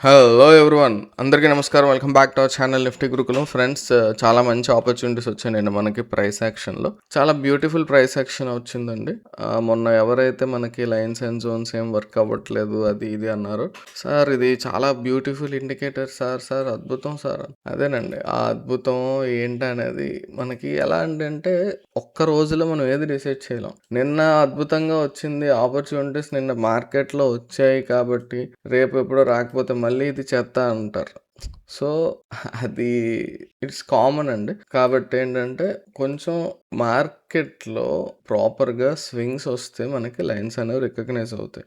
Hello everyone, అందరికీ నమస్కారం. Welcome back to our channel Nifty Gurukulam. Friends, చాలా మంచి ఆపర్చునిటీస్ వచ్చాయండి మనకి ప్రైస్ యాక్షన్లో. చాలా బ్యూటిఫుల్ ప్రైస్ యాక్షన్ వచ్చిందండి. మొన్న ఎవరైతే మనకి లైన్స్ అండ్ జోన్స్ ఏం వర్క్ అవ్వట్లేదు అది ఇది అన్నారు, సార్ ఇది చాలా బ్యూటిఫుల్ ఇండికేటర్ సార్ అద్భుతం సార్. అదేనండి, ఆ అద్భుతం ఏంటి అనేది మనకి ఎలా అంటే ఒక్క రోజులో మనం ఏది డిసైడ్ చేయలేం. నిన్న అద్భుతంగా వచ్చింది ఆపర్చునిటీస్, నిన్న మార్కెట్లో వచ్చాయి కాబట్టి రేపు ఎప్పుడో రాకపోతే మళ్ళీ ఇది చెత్త అంటారు. సో అది ఇట్స్ కామన్ అండి. కాబట్టి ఏంటంటే కొంచెం మార్కెట్లో ప్రాపర్గా స్వింగ్స్ వస్తే మనకి లైన్స్ అనేవి రికగ్నైజ్ అవుతాయి.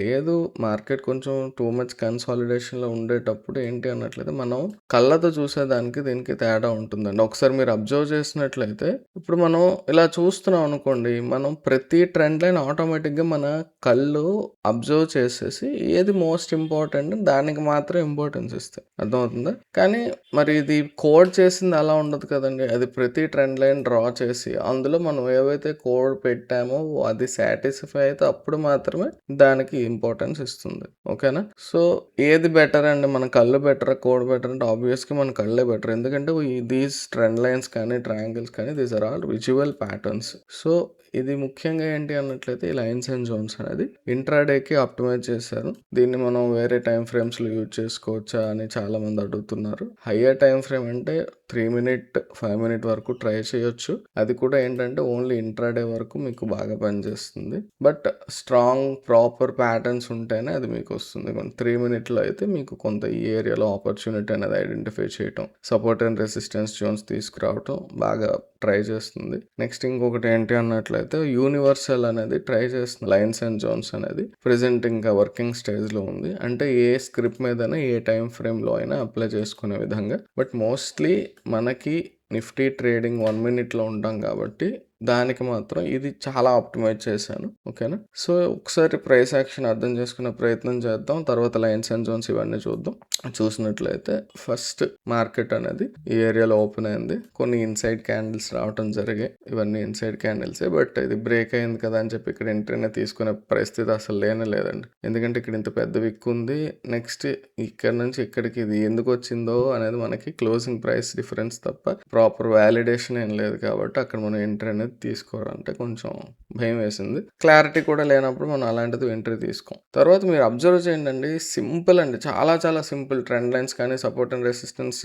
లేదు, మార్కెట్ కొంచెం టూ మచ్ కన్సాలిడేషన్లో ఉండేటప్పుడు ఏంటి అన్నట్లయితే మనం కళ్ళతో చూసేదానికి దీనికి తేడా ఉంటుందండి. ఒకసారి మీరు అబ్జర్వ్ చేసినట్లయితే ఇప్పుడు మనం ఇలా చూస్తున్నాం అనుకోండి, మనం ప్రతి ట్రెండ్ లైన్ ఆటోమేటిక్గా మన కళ్ళు అబ్జర్వ్ చేసేసి ఏది మోస్ట్ ఇంపార్టెంట్ దానికి మాత్రం ఇంపార్టెన్స్ ఇస్తాయి. అర్థమవుతుందా? కానీ మరి ఇది కోడ్ చేసింది అలా ఉండదు కదండి. అది ప్రతి ట్రెండ్ లైన్ డ్రా చేసి అందులో మనం ఏవైతే కోడ్ పెట్టామో అది సాటిస్ఫై అయితే అప్పుడు మాత్రమే దానికి ఇంపార్టెన్స్ ఇస్తుంది. ఓకేనా? సో ఏది బెటర్ అండి, మన కళ్ళు బెటరా కోడ్ బెటర్ అంటే ఆబ్వియస్గా మన కళ్ళే బెటర్. ఎందుకంటే దీస్ ట్రెండ్ లైన్స్ కానీ ట్రయాంగిల్స్ కానీ these are all visual patterns. So ఇది ముఖ్యంగా ఏంటి అన్నట్లయితే ఈ లైన్స్ అండ్ జోన్స్ అనేది ఇంట్రాడేకి ఆప్టిమైజ్ చేశారు. దీన్ని మనం వేరే టైం ఫ్రేమ్స్లో యూజ్ చేసుకోవచ్చా అని చాలా మంది అడుగుతున్నారు. హయ్యర్ టైం ఫ్రేమ్ అంటే 3 minute 5 minute వరకు ట్రై చేయొచ్చు. అది కూడా ఏంటంటే ఓన్లీ ఇంట్రాడే వరకు మీకు బాగా పనిచేస్తుంది. బట్ స్ట్రాంగ్ ప్రాపర్ ప్యాటర్న్స్ ఉంటేనే అది మీకు వస్తుంది. 3 minute అయితే మీకు కొంత ఈ ఏరియాలో ఆపర్చునిటీ అనేది ఐడెంటిఫై చేయటం, సపోర్ట్ అండ్ రెసిస్టెన్స్ జోన్స్ తీసుకురావటం బాగా ట్రై చేస్తుంది. నెక్స్ట్ ఇంకొకటి ఏంటి అన్నట్లయితే యూనివర్సల్ అనేది ట్రై చేస్తుంది. లైన్స్ అండ్ జోన్స్ అనేది ప్రెసెంట్ ఇంకా వర్కింగ్ స్టేజ్లో ఉంది. అంటే ఏ స్క్రిప్ట్ మీదైనా ఏ టైం ఫ్రేమ్లో అయినా అప్లై చేసుకునే విధంగా. బట్ మోస్ట్లీ మనకి నిఫ్టీ ట్రేడింగ్ 1 minute ఉంటాం కాబట్టి దానికి మాత్రం ఇది చాలా ఆప్టిమైజ్ చేశాను. ఓకేనా? సో ఒకసారి ప్రైస్ యాక్షన్ అర్థం చేసుకునే ప్రయత్నం చేద్దాం. తర్వాత లైన్స్ అండ్ జోన్స్ ఇవన్నీ చూద్దాం. చూసినట్లయితే ఫస్ట్ మార్కెట్ అనేది ఈ ఏరియాలో ఓపెన్ అయింది. కొన్ని ఇన్సైడ్ క్యాండిల్స్ రావటం జరిగాయి. ఇవన్నీ ఇన్సైడ్ క్యాండిల్సే. బట్ ఇది బ్రేక్ అయింది కదా అని చెప్పి ఇక్కడ ఎంట్రీనే తీసుకునే పరిస్థితి అసలు లేదండి. ఎందుకంటే ఇక్కడ ఇంత పెద్ద విక్ ఉంది. నెక్స్ట్ ఇక్కడ నుంచి ఇక్కడికి ఇది ఎందుకు వచ్చిందో అనేది మనకి క్లోజింగ్ ప్రైస్ డిఫరెన్స్ తప్ప ప్రాపర్ వ్యాలిడేషన్ ఏం లేదు. కాబట్టి అక్కడ మనం ఎంట్రీ అనేది తీసుకోవాలంటే కొంచెం భయం వేసింది. క్లారిటీ కూడా లేనప్పుడు మనం అలాంటిది ఎంట్రీ తీసుకోం. తర్వాత మీరు అబ్జర్వ్ చేయండి, సింపుల్ అండి, చాలా చాలా సింపుల్. ట్రెండ్ లైన్స్ కానీ సపోర్ట్ అండ్ రెసిస్టెన్స్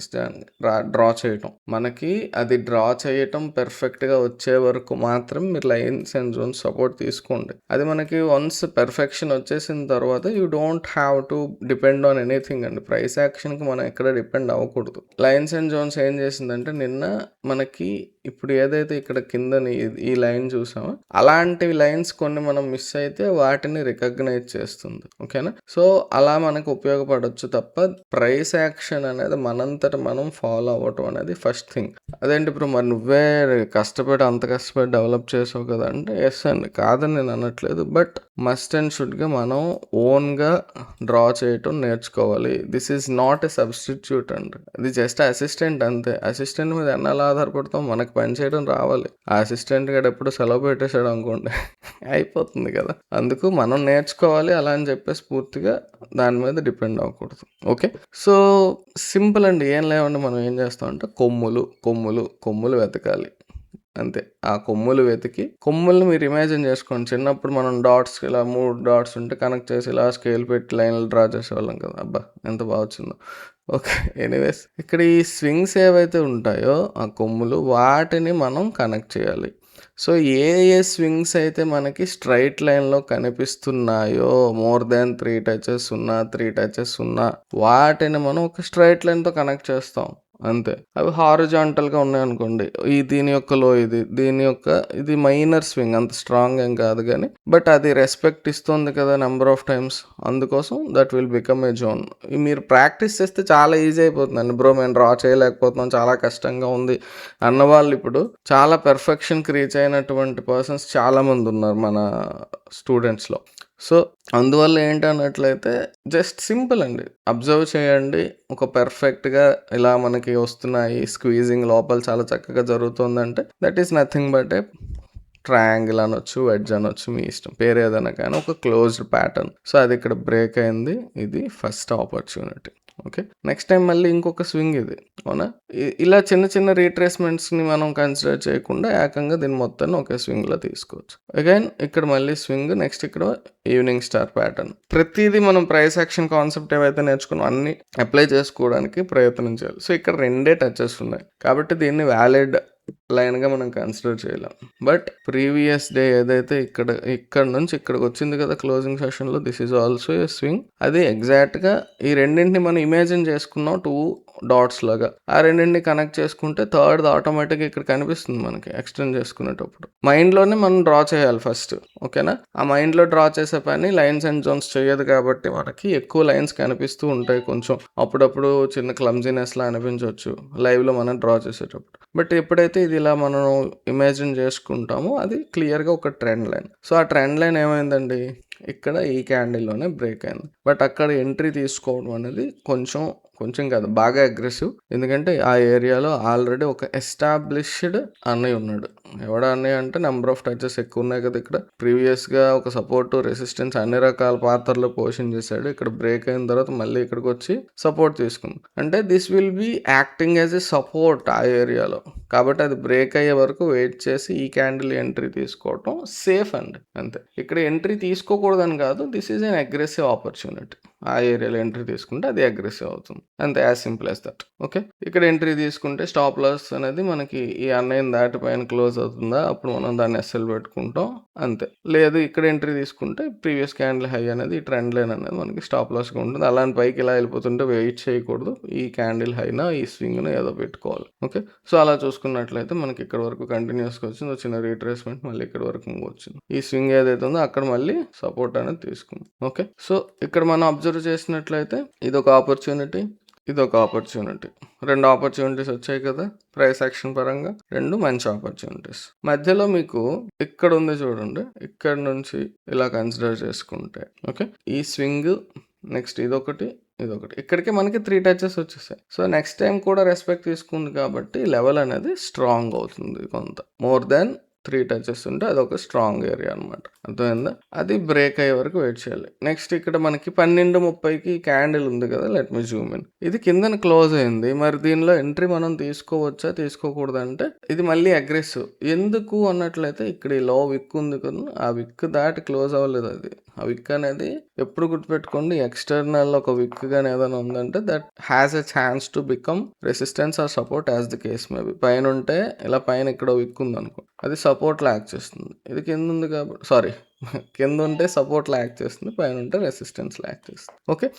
డ్రా చేయటం, మనకి అది డ్రా చేయటం పర్ఫెక్ట్గా వచ్చే వరకు మాత్రం మీరు లైన్స్ అండ్ జోన్స్ సపోర్ట్ తీసుకోండి. అది మనకి వన్స్ పెర్ఫెక్షన్ వచ్చేసిన తర్వాత you don't have to depend on anything అండి. ప్రైస్ యాక్షన్కి మనం ఎక్కడ డిపెండ్ అవ్వకూడదు. లైన్స్ అండ్ జోన్స్ ఏం చేసిందంటే నిన్న మనకి ఇప్పుడు ఏదైతే ఇక్కడ కిందని ఈ లైన్ చూసామో అలాంటివి లైన్స్ కొన్ని మనం మిస్ అయితే వాటిని రికగ్నైజ్ చేస్తుంది. ఓకేనా? సో అలా మనకు ఉపయోగపడవచ్చు తప్ప ప్రైస్ యాక్షన్ అనేది మనంతట మనం ఫాలో అవ్వటం అనేది ఫస్ట్ థింగ్. అదేంటి ఇప్పుడు మరి నువ్వే అంత కష్టపడి డెవలప్ చేసావు కదా అంటే ఎస్ అండి, కాదని నేను అనట్లేదు. బట్ మస్ట్ అండ్ షుడ్గా మనం ఓన్గా డ్రా చేయటం నేర్చుకోవాలి. This is not a substitute అండి, ఇది జస్ట్ అసిస్టెంట్ అంతే. అసిస్టెంట్ మీద ఎన్నాళ్ళు ఆధారపడతాం, మనకు పని చేయడం రావాలి. ఆ అసిస్టెంట్ గడు ఎప్పుడు సెలవు పెట్టేశాడు అనుకోండి అయిపోతుంది కదా. అందుకు మనం నేర్చుకోవాలి. అలా అని చెప్పేసి పూర్తిగా దాని మీద డిపెండ్ అవ్వకూడదు. ఓకే, సో సింపుల్ అండి, ఏం లేవండి. మనం ఏం చేస్తామంటే కొమ్ములు వెతకాలి అంతే. ఆ కొమ్ములు వెతికి కొమ్ములను మీరు ఇమాజిన్ చేసుకోండి. చిన్నప్పుడు మనం డాట్స్ ఇలా 3 డాట్స్ ఉంటే కనెక్ట్ చేసి ఇలా స్కేల్ పెట్టి లైన్లు డ్రా చేసేవాళ్ళం కదా. అబ్బా ఎంత బాగా వచ్చిందో. ఓకే, ఎనీవేస్ ఇక్కడ ఈ స్వింగ్స్ ఏవైతే ఉంటాయో ఆ కొమ్ములు వాటిని మనం కనెక్ట్ చేయాలి. సో ఏ స్వింగ్స్ అయితే మనకి స్ట్రైట్ లైన్లో కనిపిస్తున్నాయో మోర్ దాన్ 3 touches ఉన్నా 3 touches ఉన్నా వాటిని మనం ఒక స్ట్రైట్ లైన్తో కనెక్ట్ చేస్తాం అంతే. అవి హారిజాంటల్గా ఉన్నాయనుకోండి, దీని యొక్క లో ఇది మైనర్ స్వింగ్, అంత స్ట్రాంగ్ ఏం కాదు కానీ బట్ అది రెస్పెక్ట్ ఇస్తుంది కదా నెంబర్ ఆఫ్ టైమ్స్. అందుకోసం that will become a zone. మీరు ప్రాక్టీస్ చేస్తే చాలా ఈజీ అయిపోతుందండి. బ్రో మేము డ్రా చేయలేకపోతున్నాం, చాలా కష్టంగా ఉంది అన్నవాళ్ళు ఇప్పుడు చాలా పెర్ఫెక్షన్కి రీచ్ అయినటువంటి పర్సన్స్ చాలామంది ఉన్నారు మన స్టూడెంట్స్లో. సో అందువల్ల ఏంటన్నట్లయితే జస్ట్ సింపుల్ అండి, అబ్జర్వ్ చేయండి. ఒక పర్ఫెక్ట్గా ఇలా మనకి వస్తున్నాయి, స్క్వీజింగ్ లోపల చాలా చక్కగా జరుగుతుందంటే that is nothing but a triangle అనొచ్చు, వెడ్జ్ అనొచ్చు, మీ ఇష్టం. పేరు ఏదైనా కానీ ఒక క్లోజ్డ్ ప్యాటర్న్. సో అది ఇక్కడ బ్రేక్ అయింది. ఇది first opportunity. Okay. Next time మళ్ళీ ఇంకొక స్వింగ్ ఇది. అవునా? ఇలా చిన్న చిన్న రీట్రేస్మెంట్స్ని మనం కన్సిడర్ చేయకుండా ఏకంగా దీన్ని మొత్తాన్ని ఒకే స్వింగ్లో తీసుకోవచ్చు. అగైన్ ఇక్కడ మళ్ళీ స్వింగ్, నెక్స్ట్ ఇక్కడ ఈవినింగ్ స్టార్ ప్యాటర్న్. ప్రతిదీ మనం ప్రైస్ యాక్షన్ కాన్సెప్ట్ ఏవైతే నేర్చుకున్నాం అన్ని అప్లై చేసుకోవడానికి ప్రయత్నం చేయాలి. సో ఇక్కడ రెండే టచెస్ ఉన్నాయి కాబట్టి దీన్ని వ్యాలిడ్ లైన్గా మనం కన్సిడర్ చేయలేం. బట్ ప్రీవియస్ డే ఏదైతే ఇక్కడ నుంచి ఇక్కడికి వచ్చింది కదా క్లోజింగ్ సెషన్లో, this is also a swing. అది ఎగ్జాక్ట్గా ఈ రెండింటిని మనం ఇమాజిన్ చేసుకున్నాం 2 డాట్స్ లాగా. ఆ రెండింటిని కనెక్ట్ చేసుకుంటే థర్డ్ ఆటోమేటిక్గా ఇక్కడ కనిపిస్తుంది మనకి ఎక్స్టెండ్ చేసుకునేటప్పుడు. మైండ్లోనే మనం డ్రా చేయాలి ఫస్ట్. ఓకేనా? ఆ మైండ్లో డ్రా చేసే పని లైన్స్ అండ్ జోన్స్ చేయదు కాబట్టి మనకి ఎక్కువ లైన్స్ కనిపిస్తూ ఉంటాయి. కొంచెం అప్పుడప్పుడు చిన్న క్లమ్జీనెస్లా అనిపించవచ్చు లైవ్లో మనం డ్రా చేసేటప్పుడు. బట్ ఎప్పుడైతే ఇది ఇలా మనం ఇమాజిన్ చేసుకుంటామో అది క్లియర్గా ఒక ట్రెండ్ లైన్. సో ఆ ట్రెండ్ లైన్ ఏమైందండి, ఇక్కడ ఈ క్యాండిల్లోనే బ్రేక్ అయింది. బట్ అక్కడ ఎంట్రీ తీసుకోవడం అనేది కొంచెం కాదు, బాగా అగ్రెసివ్. ఎందుకంటే ఆ ఏరియాలో ఆల్రెడీ ఒక ఎస్టాబ్లిష్డ్ అన్నయ్య ఉన్నాడు. ఎవడ అన్నయ్య అంటే నెంబర్ ఆఫ్ టచెస్ ఎక్కువ ఉన్నాయి కదా. ఇక్కడ ప్రీవియస్గా ఒక సపోర్ట్, రెసిస్టెన్స్ అన్ని రకాల పాత్రలు పోషించేశాడు. ఇక్కడ బ్రేక్ అయిన తర్వాత మళ్ళీ ఇక్కడికి వచ్చి సపోర్ట్ తీసుకుంది. అంటే this will be acting as a support ఆ ఏరియాలో. కాబట్టి అది బ్రేక్ అయ్యే వరకు వెయిట్ చేసి ఈ క్యాండిల్ ఎంట్రీ తీసుకోవటం సేఫ్ అండి, అంతే. ఇక్కడ ఎంట్రీ తీసుకోకూడదని కాదు, this is an aggressive opportunity. ఆ ఏరియాలో ఎంట్రీ తీసుకుంటే అది అగ్రెసివ్ అవుతుంది, అంతే. As simple as that. Okay. ఇక్కడ ఎంట్రీ తీసుకుంటే స్టాప్ లాస్ అనేది మనకి ఈ అన్నయ్యని దాటి పైన క్లోజ్ అవుతుందా, అప్పుడు మనం దాన్ని ఎస్ఎల్ పెట్టుకుంటాం, అంతే. లేదు ఇక్కడ ఎంట్రీ తీసుకుంటే ప్రీవియస్ క్యాండిల్ హై అనేది ఈ ట్రెండ్ లైన్ అనేది మనకి స్టాప్ లాస్గా ఉంటుంది. అలాంటి పైకి ఇలా వెళ్ళిపోతుంటే వెయిట్ చేయకూడదు. ఈ క్యాండిల్ హైనా ఈ స్వింగ్ను ఏదో పెట్టుకోవాలి. ఓకే. సో అలా చూసుకున్నట్లయితే మనకి ఇక్కడ వరకు కంటిన్యూస్గా వచ్చింది, చిన్న రీట్రేస్మెంట్, మళ్ళీ ఇక్కడ వరకు వచ్చింది. ఈ స్వింగ్ ఏదైతే ఉందో అక్కడ మళ్ళీ సపోర్ట్ అనేది తీసుకుంది. ఓకే. సో ఇక్కడ మనం అబ్జర్వ్ చేసినట్లయితే ఇదొక ఆపర్చునిటీ, ఇదొక ఆపర్చునిటీ. 2 ఆపర్చునిటీస్ వచ్చాయి కదా ప్రైస్ యాక్షన్ పరంగా. 2 మంచి ఆపర్చునిటీస్. మధ్యలో మీకు ఇక్కడ ఉంది చూడండి, ఇక్కడ నుంచి ఇలా కన్సిడర్ చేసుకుంటే ఓకే, ఈ స్వింగ్, నెక్స్ట్ ఇదొకటి, ఇక్కడికి మనకి 3 టచెస్ వచ్చేసాయి. సో నెక్స్ట్ టైం కూడా రెస్పెక్ట్ తీసుకుంది కాబట్టి లెవెల్ అనేది స్ట్రాంగ్ అవుతుంది. కొంత మోర్ దాన్ 3 టచెస్ ఉంటే అదొక స్ట్రాంగ్ ఏరియా అనమాట. అర్థమైందా? అది బ్రేక్ అయ్యే వరకు వెయిట్ చేయాలి. నెక్స్ట్ ఇక్కడ మనకి 12:30కి క్యాండిల్ ఉంది కదా, లెట్ మీ జూమ్ ఇన్. ఇది కిందన క్లోజ్ అయింది. మరి దీనిలో ఎంట్రీ మనం తీసుకోవచ్చా తీసుకోకూడదు అంటే ఇది మళ్ళీ అగ్రెసివ్. ఎందుకు అన్నట్లయితే ఇక్కడ ఈ లో విక్ ఉంది కదా, ఆ విక్ దాటి క్లోజ్ అవ్వలేదు. అది ఆ విక్ అనేది ఎప్పుడు గుర్తుపెట్టుకోండి, ఎక్స్టర్నల్ ఒక విక్ కానీ ఏదైనా ఉందంటే that has a chance to become resistance or support as the case may be. పైన ఉంటే ఇలా పైన ఇక్కడ విక్ ఉంది అనుకో, అది సపోర్ట్ యాక్ట్ చేస్తుంది. ఇది కింద ఉంది కాబట్టి కింద ఉంటే సపోర్ట్ యాక్ట్ చేస్తుంది, పైన ఉంటే రెసిస్టెన్స్ యాక్ట్ చేస్తుంది. ఓకే.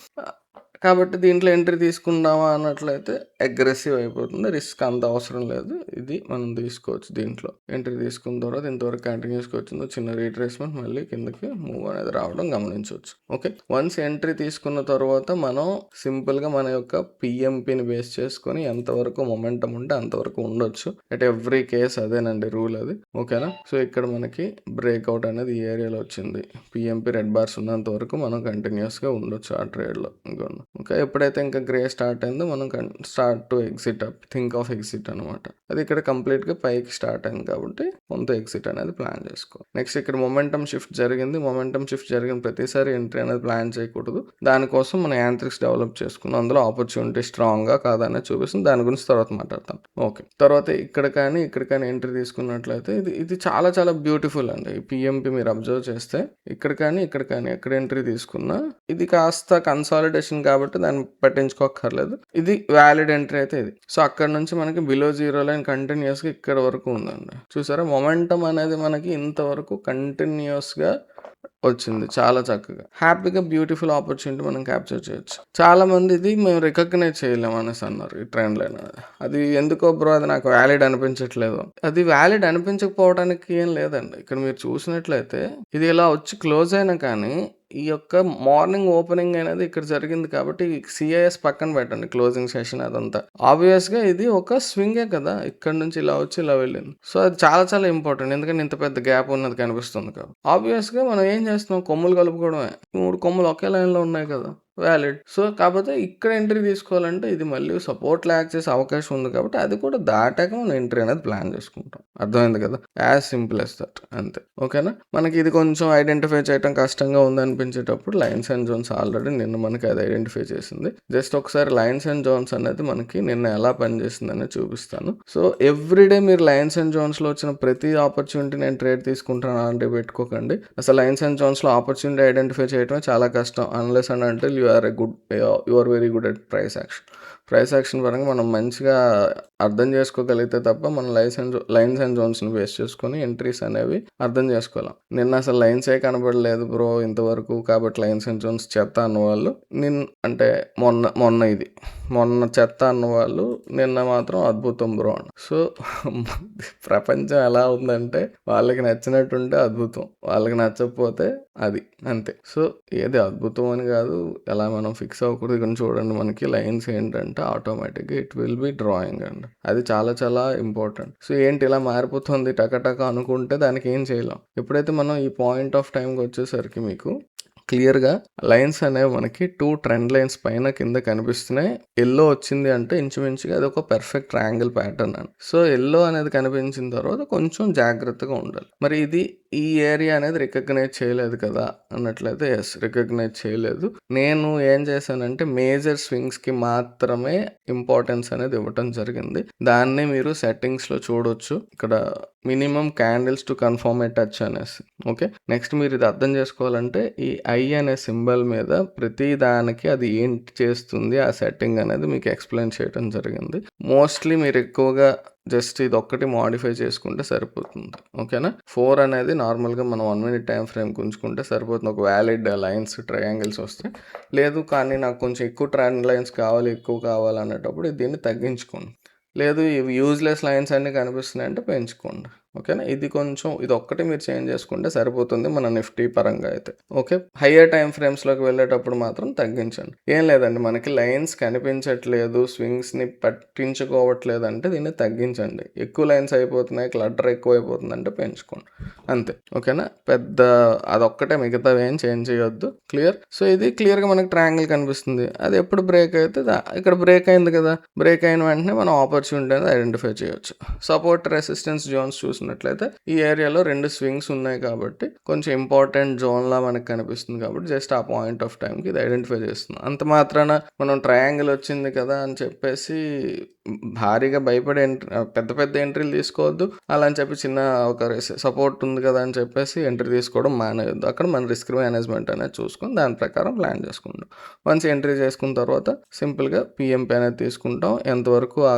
కాబట్టి దీంట్లో ఎంట్రీ తీసుకుందామా అన్నట్లయితే అగ్రెసివ్ అయిపోతుంది, రిస్క్ అంత అవసరం లేదు. ఇది మనం తీసుకోవచ్చు. దీంట్లో ఎంట్రీ తీసుకున్న తర్వాత ఇంతవరకు కంటిన్యూస్గా వచ్చిందో చిన్న రీట్రేస్మెంట్, మళ్ళీ కిందకి మూవ్ అనేది రావడం గమనించవచ్చు. ఓకే. వన్స్ ఎంట్రీ తీసుకున్న తర్వాత మనం సింపుల్గా మన యొక్క పిఎంపిని బేస్ చేసుకొని ఎంతవరకు మొమెంటం ఉంటే అంతవరకు ఉండొచ్చు. అట్ ఎవ్రీ కేస్ అదేనండి రూల్ అది. ఓకేనా? సో ఇక్కడ మనకి బ్రేక్అవుట్ అనేది ఈ ఏరియాలో వచ్చింది. పిఎంపి రెడ్ బార్స్ ఉన్నంత వరకు మనం కంటిన్యూస్గా ఉండొచ్చు ఆ ట్రేడ్లో. ఇంకొన్ని ఓకే. ఎప్పుడైతే ఇంకా గ్రే స్టార్ట్ అయిందో మనం start to exit up, think of exit అనమాట. అది ఇక్కడ కంప్లీట్గా పైకి స్టార్ట్ అయింది కాబట్టి కొంత ఎగ్జిట్ అనేది ప్లాన్ చేసుకో. నెక్స్ట్ ఇక్కడ మొమెంటం షిఫ్ట్ జరిగింది. మొమెంటం షిఫ్ట్ జరిగిన ప్రతిసారి ఎంట్రీ అనేది ప్లాన్ చేయకూడదు. దానికోసం మనం యాంత్రిక్స్ డెవలప్ చేసుకున్నాం. అందులో ఆపర్చునిటీ స్ట్రాంగ్గా కాదనే చూపిస్తుంది. దాని గురించి తర్వాత మాట్లాడతాం. ఓకే. తర్వాత ఇక్కడ కానీ ఎంట్రీ తీసుకున్నట్లయితే ఇది చాలా చాలా బ్యూటిఫుల్ అండి. ఈ పిఎంపి మీరు అబ్జర్వ్ చేస్తే ఇక్కడ కానీ ఎక్కడ ఎంట్రీ తీసుకున్నా ఇది కాస్త కన్సాలిడేషన్ కాబట్టి దాన్ని పట్టించుకోక్కర్లేదు. ఇది వ్యాలిడ్ ఎంట్రీ అయితే ఇది. సో అక్కడ నుంచి మనకి బిలో జీరో లైన్ కంటిన్యూస్గా ఇక్కడ వరకు ఉందండి. చూసారా, మొమెంటం అనేది మనకి ఇంతవరకు కంటిన్యూస్గా వచ్చింది. చాలా చక్కగా హ్యాపీగా బ్యూటిఫుల్ ఆపర్చునిటీ మనం క్యాప్చర్ చేయొచ్చు. చాలా మంది ఇది మేము రికగ్నైజ్ చేయలేము అనేసి అన్నారు ఈ ట్రెండ్ లైన్ అనేది. అది ఎందుకో బ్రో అది నాకు వ్యాలిడ్ అనిపించట్లేదు. అది వ్యాలిడ్ అనిపించకపోవడానికి ఏం లేదండి. ఇక్కడ మీరు చూసినట్లయితే ఇది ఇలా వచ్చి క్లోజ్ అయినా కానీ ఈ యొక్క మార్నింగ్ ఓపెనింగ్ అనేది ఇక్కడ జరిగింది కాబట్టి సిఐఎస్ పక్కన పెట్టండి, క్లోజింగ్ సెషన్ అదంతా. ఆబ్వియస్గా ఇది ఒక స్వింగే కదా, ఇక్కడ నుంచి ఇలా వచ్చి ఇలా వెళ్ళింది. సో అది చాలా చాలా ఇంపార్టెంట్, ఎందుకంటే ఇంత పెద్ద గ్యాప్ ఉన్నది కనిపిస్తుంది కాబట్టి. ఆబ్వియస్గా మనం ఏం చేస్తున్నాం, కొమ్ములు కలుపుకోవడమే. 3 కొమ్ములు ఒకే లైన్లో ఉన్నాయి కదా, వ్యాలిడ్. సో, కాపోతే ఇక్కడ ఎంట్రీ తీసుకోవాలంటే ఇది మళ్ళీ సపోర్ట్ ల్యాక్ చేసే అవకాశం ఉంది కాబట్టి అది కూడా దాటాక మనం ఎంట్రీ అనేది ప్లాన్ చేసుకుంటాం. అర్థమైంది కదా! యాజ్ సింపుల్ యాజ్ దట్ అంతే. ఓకేనా? మనకి ఇది కొంచెం ఐడెంటిఫై చేయడం కష్టంగా ఉందనిపించేటప్పుడు లైన్స్ అండ్ జోన్స్ ఆల్రెడీ నిన్న మనకి అది ఐడెంటిఫై చేసింది. జస్ట్ ఒకసారి లైన్స్ అండ్ జోన్స్ అనేది మనకి నిన్న ఎలా పనిచేసిందనేది చూపిస్తాను. సో, ఎవ్రీడే మీరు లైన్స్ అండ్ జోన్స్‌లో వచ్చిన ప్రతి ఆపర్చునిటీ నేను ట్రేడ్ తీసుకుంటాను అలాంటివి పెట్టుకోకండి. అసలు లైన్స్ అండ్ జోన్స్‌లో ఆపర్చునిటీ ఐడెంటిఫై చేయడమే చాలా కష్టం. Unless and until you are very good at price action. Price action పరంగా మనం మంచిగా అర్థం చేసుకోగలిగితే తప్ప మనం లైన్స్ అండ్ జోన్స్‌ని బేస్ చేసుకొని ఎంట్రీస్ అనేవి అర్థం చేసుకోలేం. నిన్న అసలు లైన్సే కనపడలేదు బ్రో ఇంతవరకు కాబట్టి లైన్స్ అండ్ జోన్స్ చెత్త అన్నవాళ్ళు అంటే మొన్న చెత్త అన్నవాళ్ళు నిన్న మాత్రం అద్భుతం బ్రో అని. సో, ప్రపంచం ఎలా ఉందంటే వాళ్ళకి నచ్చినట్టుంటే అద్భుతం, వాళ్ళకి నచ్చకపోతే అది అంతే. సో, ఏది అద్భుతం అని కాదు, ఎలా మనం ఫిక్స్ అవ్వకూడదు. ఇక్కడ చూడండి మనకి లైన్స్ ఏంటంటే ఆటోమేటిక్గా ఇట్ విల్ బి డ్రాయింగ్ అండి. అది చాలా చాలా ఇంపార్టెంట్. సో, ఏంటి ఇలా మారిపోతుంది టక అనుకుంటే దానికి ఏం చేయలేం. ఎప్పుడైతే మనం ఈ పాయింట్ ఆఫ్ టైంకి వచ్చేసరికి మీకు క్లియర్గా లైన్స్ అనేవి మనకి 2 ట్రెండ్ లైన్స్ పైన కింద కనిపిస్తున్నాయి. ఎల్లో వచ్చింది అంటే ఇంచుమించుగా అది ఒక పర్ఫెక్ట్ ట్రయాంగిల్ ప్యాటర్న్ అని. సో, ఎల్లో అనేది కనిపించిన తర్వాత కొంచెం జాగ్రత్తగా ఉండాలి. మరి ఇది ఈ ఏరియా అనేది రికగ్నైజ్ చేయలేదు కదా అన్నట్లయితే ఎస్ రికగ్నైజ్ చేయలేదు. నేను ఏం చేశానంటే మేజర్ స్వింగ్స్కి మాత్రమే ఇంపార్టెన్స్ అనేది ఇవ్వటం జరిగింది. దాన్ని మీరు సెట్టింగ్స్లో చూడొచ్చు. ఇక్కడ minimum candles to confirm A touch అనేసి. ఓకే, నెక్స్ట్ మీరు ఇది అర్థం చేసుకోవాలంటే ఈ ఐ అనే సింబల్ మీద ప్రతి దానికి అది ఏంటి చేస్తుంది ఆ సెట్టింగ్ అనేది మీకు ఎక్స్ప్లెయిన్ చేయడం జరిగింది. మోస్ట్లీ మీరు ఎక్కువగా జస్ట్ ఇది ఒక్కటి మాడిఫై చేసుకుంటే సరిపోతుంది. ఓకేనా? 4 అనేది నార్మల్గా మనం 1 minute టైం ఫ్రేమ్ ఉంచుకుంటే సరిపోతుంది. ఒక వ్యాలిడ్ లైన్స్ ట్రయాంగిల్స్ వస్తాయి. లేదు కానీ నాకు కొంచెం ఎక్కువ ట్రెండ్ లైన్స్ ఎక్కువ కావాలి అనేటప్పుడు దీన్ని తగ్గించుకోండి. లేదు ఇవి యూజ్లెస్ లైన్స్ అన్నీ కనిపిస్తున్నాయి అంటే పెంచుకోండి. ఓకేనా? ఇది ఒక్కటి మీరు చేంజ్ చేసుకుంటే సరిపోతుంది మన నిఫ్టీ పరంగా అయితే. ఓకే, హయ్యర్ టైం ఫ్రేమ్స్లోకి వెళ్ళేటప్పుడు మాత్రం తగ్గించండి. ఏం లేదండి మనకి లైన్స్ కనిపించట్లేదు, స్వింగ్స్ని పట్టించుకోవట్లేదు అంటే దీన్ని తగ్గించండి. ఎక్కువ లైన్స్ అయిపోతున్నాయి, క్లటర్ ఎక్కువ అయిపోతుంది అంటే పెంచుకోండి అంతే. ఓకేనా? అదొక్కటే, మిగతావి ఏం చేంజ్ చేయొద్దు. క్లియర్? సో, ఇది క్లియర్గా మనకి ట్రయాంగిల్ కనిపిస్తుంది. అది ఎప్పుడు బ్రేక్ అయితే ఇక్కడ బ్రేక్ అయింది కదా, బ్రేక్ అయిన వెంటనే మనం ఆపర్చునిటీ అనేది ఐడెంటిఫై చేయొచ్చు. సపోర్ట్ రెసిస్టెన్స్ జోన్స్ చూసినట్లయితే ఈ ఏరియాలో 2 స్వింగ్స్ ఉన్నాయి కాబట్టి కొంచెం ఇంపార్టెంట్ జోన్లా మనకు కనిపిస్తుంది కాబట్టి జస్ట్ ఆ పాయింట్ ఆఫ్ టైంకి ఇది ఐడెంటిఫై చేస్తుంది. అంత మాత్రాన మనం ట్రయాంగిల్ వచ్చింది కదా అని చెప్పేసి భారీగా భయపడే పెద్ద ఎంట్రీలు తీసుకోవద్దు. అలా అని చెప్పి చిన్న ఒక సపోర్ట్ ఉంది కదా అని చెప్పేసి ఎంట్రీ తీసుకోవడం మానేయద్దు. అక్కడ మన రిస్క్ మేనేజ్మెంట్ అనేది చూసుకొని దాని ప్రకారం ప్లాన్ చేసుకుంటాం. వన్స్ ఎంట్రీ చేసుకున్న తర్వాత సింపుల్గా పిఎంపీ అనేది తీసుకుంటాం. ఎంతవరకు ఆ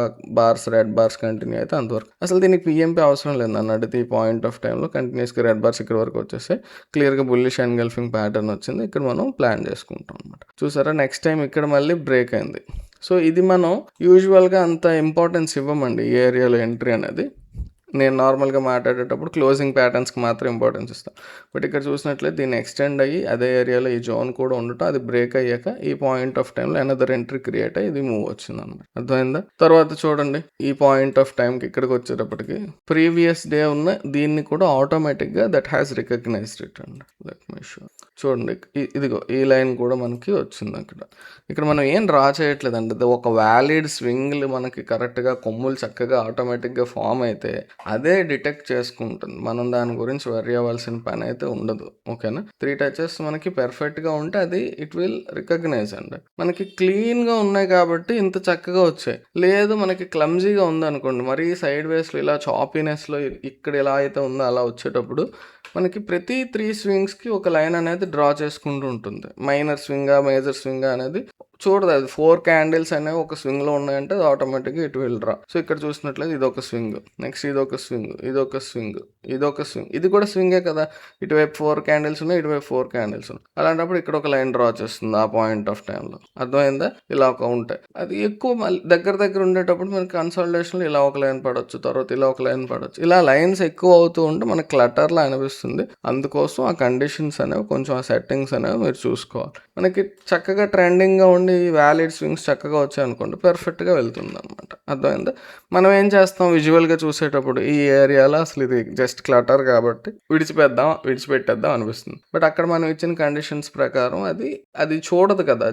రెడ్ బార్స్ కంటిన్యూ అయితే అంతవరకు. అసలు దీనికి పిఎంపీ అవసరం లేదు నన్ను అడిగితే. ఈ పాయింట్ ఆఫ్ టైంలో కంటిన్యూస్గా రెడ్ బార్స్ ఇక్కడ వరకు వచ్చేస్తే క్లియర్గా బుల్లిష్ ఎన్గల్ఫింగ్ ప్యాటర్న్ వచ్చింది. ఇక్కడ మనం ప్లాన్ చేసుకుంటాం అనమాట. చూసారా, నెక్స్ట్ టైం ఇక్కడ మళ్ళీ బ్రేక్ అయింది. సో, ఇది మనం యూజువల్గా అంత ఇంపార్టెన్స్ ఇవ్వమండి ఈ ఏరియాలో ఎంట్రీ అనేది. నేను నార్మల్గా మాట్లాడేటప్పుడు క్లోజింగ్ ప్యాటర్న్స్కి మాత్రం ఇంపార్టెన్స్ ఇస్తాను. బట్ ఇక్కడ చూసినట్లయితే దీన్ని ఎక్స్టెండ్ అయ్యి అదే ఏరియాలో ఈ జోన్ కూడా ఉండటం, అది బ్రేక్ అయ్యాక ఈ పాయింట్ ఆఫ్ టైంలో అనదర్ ఎంట్రీ క్రియేట్ అయ్యి ఇది మూవ్ వచ్చింది అనమాట. అర్థమైందా? తర్వాత చూడండి ఈ పాయింట్ ఆఫ్ టైంకి ఇక్కడికి వచ్చేటప్పటికి ప్రీవియస్ డే ఉన్న దీన్ని కూడా ఆటోమేటిక్గా దట్ హ్యాస్ రికగ్నైజ్డ్ ఇట్ అండి. Let me show. చూడండి ఇదిగో ఈ లైన్ కూడా మనకి వచ్చింది ఇక్కడ మనం ఏం డ్రా చేయట్లేదండి. ఒక వ్యాలిడ్ స్వింగ్లు మనకి కరెక్ట్గా కొమ్ములు చక్కగా ఆటోమేటిక్గా ఫామ్ అయితే అదే డిటెక్ట్ చేసుకుంటుంది. మనం దాని గురించి వర్రీ అవ్వాల్సిన పని అయితే ఉండదు. ఓకేనా? 3 టచెస్ మనకి పర్ఫెక్ట్గా ఉంటే అది ఇట్ విల్ రికగ్నైజ్ అండి. మనకి క్లీన్గా ఉన్నాయి కాబట్టి ఇంత చక్కగా వచ్చాయి. లేదు మనకి క్లమ్జీగా ఉందనుకోండి, మరీ సైడ్ వేస్లో ఇలా చాపీనెస్లో ఇక్కడ ఎలా అయితే ఉందో అలా వచ్చేటప్పుడు మనకి ప్రతి 3 స్వింగ్స్కి ఒక లైన్ అనేది డ్రా చేసుకుంటూ ఉంటుంది. మైనర్ స్వింగా మేజర్ స్వింగా అనేది చూడదు. అది 4 క్యాండిల్స్ అనేవి ఒక స్వింగ్లో ఉన్నాయంటే అది ఆటోమేటిక్గా ఇటు విల్ డ్రా. సో, ఇక్కడ చూసినట్లయితే ఇది ఒక స్వింగ్, నెక్స్ట్ ఇదొక స్వింగ్, ఇదొక స్వింగ్, ఇదొక స్వింగ్, ఇది కూడా స్వింగే కదా. ఇటువైపు 4 క్యాండిల్స్ ఉన్నాయి, ఇటువైపు 4 క్యాండిల్స్ ఉన్నాయి. అలాంటప్పుడు ఇక్కడ ఒక లైన్ డ్రా చేస్తుంది ఆ పాయింట్ ఆఫ్ టైంలో. అర్థమైందా? ఇలా ఒక ఉంటాయి. అది ఎక్కువ మళ్ళీ దగ్గర ఉండేటప్పుడు మనకి కన్సల్టేషన్లో ఇలా ఒక లైన్ పడవచ్చు, తర్వాత ఇలా ఒక లైన్ పడవచ్చు. ఇలా లైన్స్ ఎక్కువ అవుతూ ఉంటే మనకి క్లటర్లా అనిపిస్తుంది. అందుకోసం ఆ కండిషన్స్ అనేవి కొంచెం ఆ సెట్టింగ్స్ అనేవి మీరు చూసుకోవాలి. మనకి చక్కగా ట్రెండింగ్గా ఉండి వ్యాలిడ్ స్వింగ్స్ చక్కగా వచ్చాయనుకోండి పర్ఫెక్ట్గా వెళ్తుంది అనమాట. అర్థమైందా? మనం ఏం చేస్తాం విజువల్గా చూసేటప్పుడు ఈ ఏరియాలో అసలు ఇది జస్ట్ క్లటర్ కాబట్టి విడిచిపెట్టేద్దాం అనిపిస్తుంది. బట్ అక్కడ మనం ఇచ్చిన కండిషన్స్ ప్రకారం అది చూడదు కదా,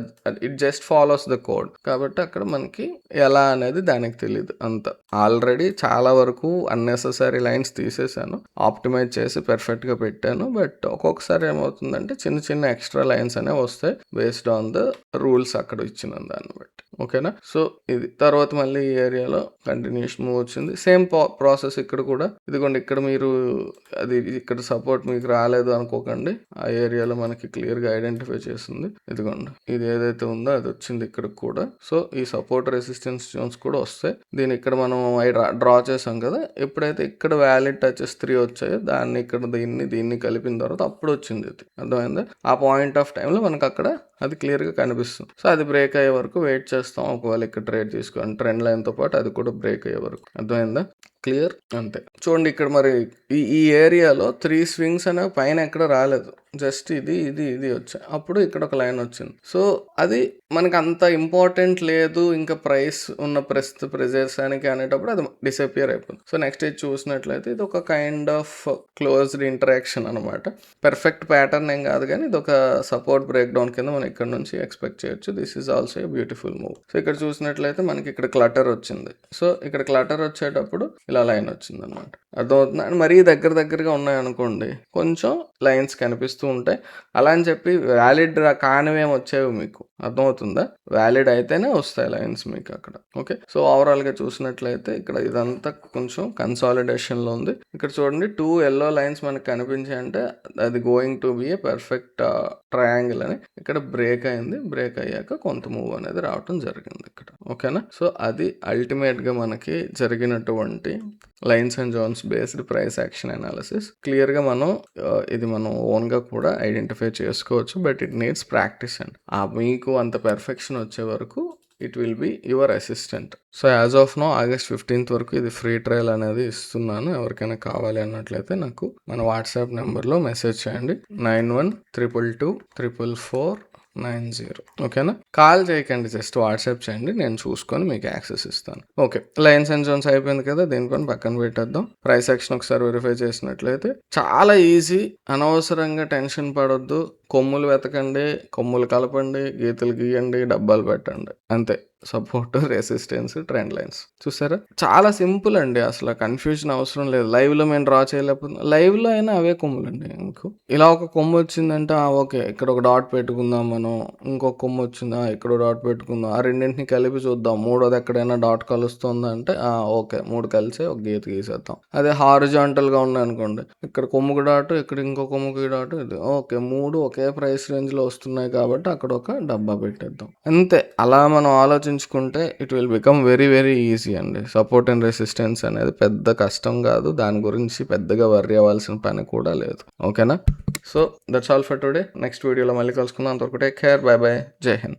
it just follows the code. కాబట్టి అక్కడ మనకి ఎలా అనేది దానికి తెలియదు. అంత ఆల్రెడీ చాలా వరకు అన్నెసెసరీ లైన్స్ తీసేసాను, ఆప్టిమైజ్ చేసి పర్ఫెక్ట్గా పెట్టాను. బట్ ఒక్కొక్కసారి ఏమవుతుందంటే చిన్న చిన్న ఎక్స్ట్రా లైన్స్ అనేవి వస్తాయి బేస్డ్ ఆన్ ద రూల్స్ అక్కడ ఇచ్చిన దాన్ని బట్టి. ఓకేనా? సో ఇది తర్వాత మళ్ళీ ఈ ఏరియాలో కంటిన్యూషన్ మూవ్ వచ్చింది. సేమ్ ప్రాసెస్ ఇక్కడ కూడా. ఇదిగోండి ఇక్కడ మీరు ఇక్కడ సపోర్ట్ మీకు రాలేదు అనుకోకండి, ఆ ఏరియాలో మనకి క్లియర్గా ఐడెంటిఫై చేస్తుంది. ఇదిగోండి ఇది ఏదైతే ఉందో అది వచ్చింది ఇక్కడ కూడా. సో ఈ సపోర్ట్ రెసిస్టెన్స్ జోన్స్ కూడా వస్తాయి. దీని ఇక్కడ మనం డ్రా చేసాం కదా, ఎప్పుడైతే ఇక్కడ వ్యాలిడ్ టచెస్ 3 వచ్చాయో దాన్ని ఇక్కడ దీన్ని కలిపిన తర్వాత అప్పుడు వచ్చింది ఇది. అర్థమైందా? ఆ పాయింట్ ఆఫ్ టైంలో మనకు అక్కడ అది క్లియర్గా కనిపిస్తుంది. సో అది బ్రేక్ అయ్యే వరకు వెయిట్ చేస్తాం. ఒకవేళ ఇక్కడ ట్రేడ్ తీసుకోండి ట్రెండ్ లైన్తో పాటు అది కూడా బ్రేక్ అయ్యే వరకు. అర్థమైందా? క్లియర్? అంతే. చూడండి ఇక్కడ మరి ఈ ఏరియాలో 3 స్వింగ్స్ అనేవి పైన ఎక్కడ రాలేదు, జస్ట్ ఇది వచ్చాయి. అప్పుడు ఇక్కడ ఒక లైన్ వచ్చింది. సో అది మనకు అంత ఇంపార్టెంట్ లేదు ఇంకా ప్రైస్ ఉన్న ప్రదేశానికి అనేటప్పుడు అది డిసపియర్ అయిపోతుంది. సో నెక్స్ట్ ఇది చూసినట్లయితే ఇది ఒక కైండ్ ఆఫ్ క్లోజ్డ్ ఇంటరాక్షన్ అనమాట. పర్ఫెక్ట్ ప్యాటర్న్ ఏం కాదు కానీ ఇది ఒక సపోర్ట్ బ్రేక్ డౌన్ కింద మనం ఇక్కడ నుంచి ఎక్స్పెక్ట్ చేయొచ్చు. This is also a beautiful move. So ఇక్కడ చూసినట్లయితే మనకి ఇక్కడ క్లటర్ వచ్చింది. సో ఇక్కడ క్లటర్ వచ్చేటప్పుడు ఇలా లైన్ వచ్చింది అనమాట. అర్థమవుతుంది? అండ్ మరీ దగ్గరగా ఉన్నాయనుకోండి కొంచెం లైన్స్ కనిపిస్తూ ఉంటాయి. అలా అని చెప్పి వ్యాలిడ్ కానివేమి వచ్చేవి మీకు. అర్థమవుతుందా? వ్యాలిడ్ అయితేనే వస్తాయి లైన్స్ మీకు అక్కడ. ఓకే. సో ఓవరాల్గా చూసినట్లయితే ఇక్కడ ఇదంతా కొంచెం కన్సాలిడేషన్లో ఉంది. ఇక్కడ చూడండి 2 yellow లైన్స్ మనకు కనిపించాయంటే అది going to be a perfect triangle అని. ఇక్కడ బ్రేక్ అయింది, బ్రేక్ అయ్యాక కొంత మూవ్ అనేది రావటం జరిగింది ఇక్కడ. ఓకేనా? సో అది అల్టిమేట్గా మనకి జరిగినటువంటి lines and zones based price action analysis. క్లియర్గా మనం ఇది మనం ఓన్గా కూడా ఐడెంటిఫై చేసుకోవచ్చు. But it needs practice and మీకు అంత పెర్ఫెక్షన్ వచ్చే వరకు it will be your assistant. So as of now August 15th వరకు ఇది ఫ్రీ ట్రయల్ అనేది ఇస్తున్నాను. ఎవరికైనా కావాలి అన్నట్లయితే నాకు మన వాట్సాప్ నెంబర్లో మెసేజ్ చేయండి 9122244490. ఓకేనా? కాల్ చేయకండి, జస్ట్ వాట్సాప్ చేయండి, నేను చూసుకొని మీకు యాక్సెస్ ఇస్తాను. ఓకే. లైన్స్ అండ్ జోన్స్ అయిపోయింది కదా, దీనిపైన పక్కన పెట్టేద్దాం. ప్రైస్ యాక్షన్ ఒకసారి వెరిఫై చేసినట్లయితే చాలా ఈజీ. అనవసరంగా టెన్షన్ పడొద్దు. కొమ్ములు వెతకండి, కొమ్ములు కలపండి, గీతలు గీయండి, డబ్బాలు పెట్టండి, అంతే. Support, resistance, trend lines. చూసారా? చాలా సింపుల్ అండి, అసలు కన్ఫ్యూజన్ అవసరం లేదు. లైవ్లో మేము డ్రా చేయలేకపోతున్నాం, లైవ్లో అయినా అవే కొమ్ములండి. మీకు ఇలా ఒక కొమ్ము వచ్చిందంటే ఓకే ఇక్కడ ఒక డాట్ పెట్టుకుందాం, మనం ఇంకొక కొమ్ము వచ్చిందా ఇక్కడ డాట్ పెట్టుకుందాం, ఆ రెండింటిని కలిపి చూద్దాం, మూడోది ఎక్కడైనా డాట్ కలుస్తుందా అంటే ఓకే 3 కలిసి ఒక గీత గీసేద్దాం. అదే హారిజాంటల్గా ఉన్నాయనుకోండి, ఇక్కడ కొమ్ముకు డాటు, ఇక్కడ ఇంకో కొమ్ముకి డాటు, ఇది ఓకే 3 ఒకే ప్రైస్ రేంజ్లో వస్తున్నాయి కాబట్టి అక్కడ ఒక డబ్బా పెట్టేద్దాం, అంతే. అలా మనం ఆలోచించుకుంటే it will become very very easy అండి. సపోర్ట్ అండ్ రెసిస్టెన్స్ అనేది పెద్ద కష్టం కాదు, దాని గురించి పెద్దగా వర్రీ అవ్వాల్సిన పని కూడా లేదు. ఓకేనా? So that's all for today. Next వీడియోలో మళ్ళీ కలుసుకుందాం. అంతవరకు టేక్ కేర్, బై బై, జై హింద్.